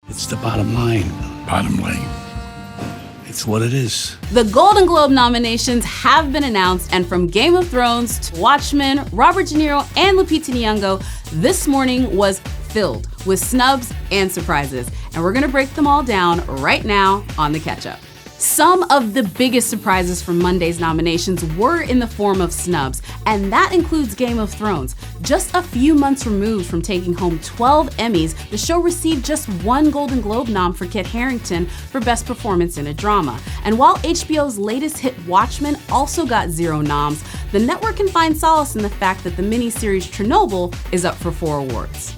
It's the bottom line. Bottom line. It's what it is. The Golden Globe nominations have been announced, and from Game of Thrones to Watchmen, Robert De Niro and Lupita Nyong'o, this morning was filled with snubs and surprises. And we're gonna break them all down right now on the Ketchup. Some of the biggest surprises from Monday's nominations were in the form of snubs, and that includes Game of Thrones. Just a few months removed from taking home 12 Emmys, the show received just one Golden Globe nom for Kit Harington for Best Performance in a Drama. And while HBO's latest hit Watchmen also got 0 noms, the network can find solace in the fact that the miniseries Chernobyl is up for 4 awards.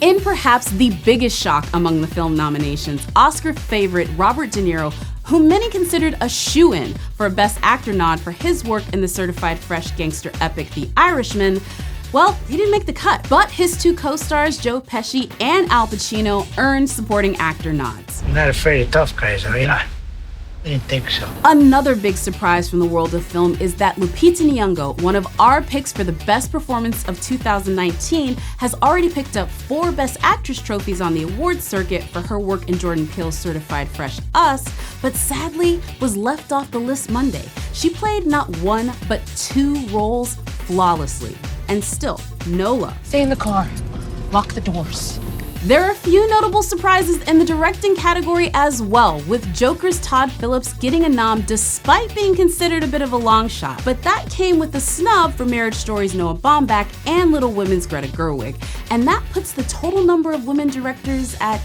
In perhaps the biggest shock among the film nominations, Oscar favorite Robert De Niro, who many considered a shoo-in for a Best Actor nod for his work in the certified fresh gangster epic The Irishman, well, he didn't make the cut, but his 2 co-stars, Joe Pesci and Al Pacino, earned supporting actor nods. You're not afraid of tough guys, are you? I didn't think so. Another big surprise from the world of film is that Lupita Nyong'o, one of our picks for the best performance of 2019, has already picked up 4 Best Actress trophies on the awards circuit for her work in Jordan Peele's certified fresh Us, but sadly was left off the list Monday. She played not 1, but 2 roles flawlessly, and still no love. Stay in the car. Lock the doors. There are a few notable surprises in the directing category as well, with Joker's Todd Phillips getting a nom despite being considered a bit of a long shot. But that came with a snub for Marriage Story's Noah Baumbach and Little Women's Greta Gerwig. And that puts the total number of women directors at,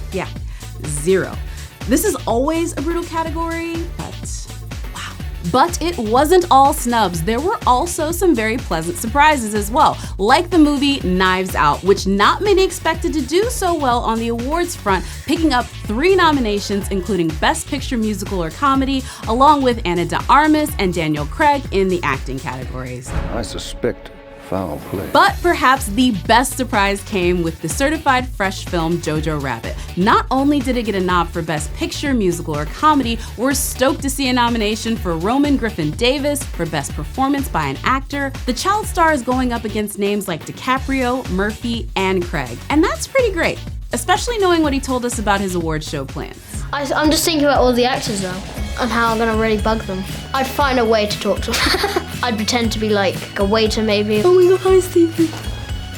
0. This is always a brutal category, but wow. But it wasn't all snubs. There were also some very pleasant surprises as well, like the movie Knives Out, which not many expected to do so well on the awards front, picking up 3 nominations, including Best Picture Musical or Comedy, along with Ana de Armas and Daniel Craig in the acting categories. I suspect foul play. But perhaps the best surprise came with the certified fresh film Jojo Rabbit. Not only did it get a nod for Best Picture, Musical, or Comedy, we're stoked to see a nomination for Roman Griffin Davis for Best Performance by an Actor. The child star is going up against names like DiCaprio, Murphy, and Craig. And that's pretty great, especially knowing what he told us about his award show plans. I'm just thinking about all the actors though, and how I'm gonna really bug them. I'd find a way to talk to them. I'd pretend to be like a waiter maybe. Oh my god, hi Stevie.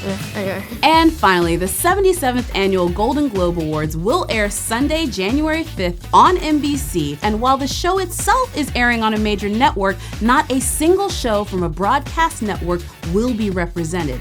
Yeah, anyway. And finally, the 77th Annual Golden Globe Awards will air Sunday, January 5th on NBC, and while the show itself is airing on a major network, not a single show from a broadcast network will be represented.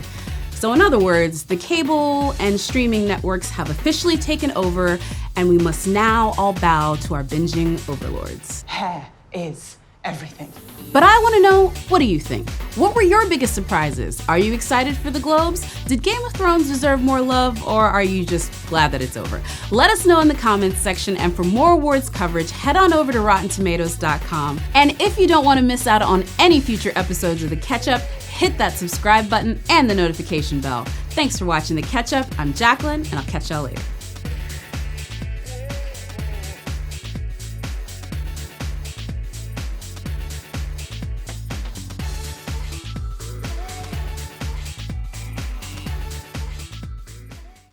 So in other words, the cable and streaming networks have officially taken over, and we must now all bow to our binging overlords. Hair is everything. But I want to know, what do you think? What were your biggest surprises? Are you excited for the Globes? Did Game of Thrones deserve more love, or are you just glad that it's over? Let us know in the comments section, and for more awards coverage, head on over to RottenTomatoes.com. And if you don't want to miss out on any future episodes of The Ketchup, hit that subscribe button and the notification bell. Thanks for watching The Ketchup. I'm Jacqueline, and I'll catch y'all later.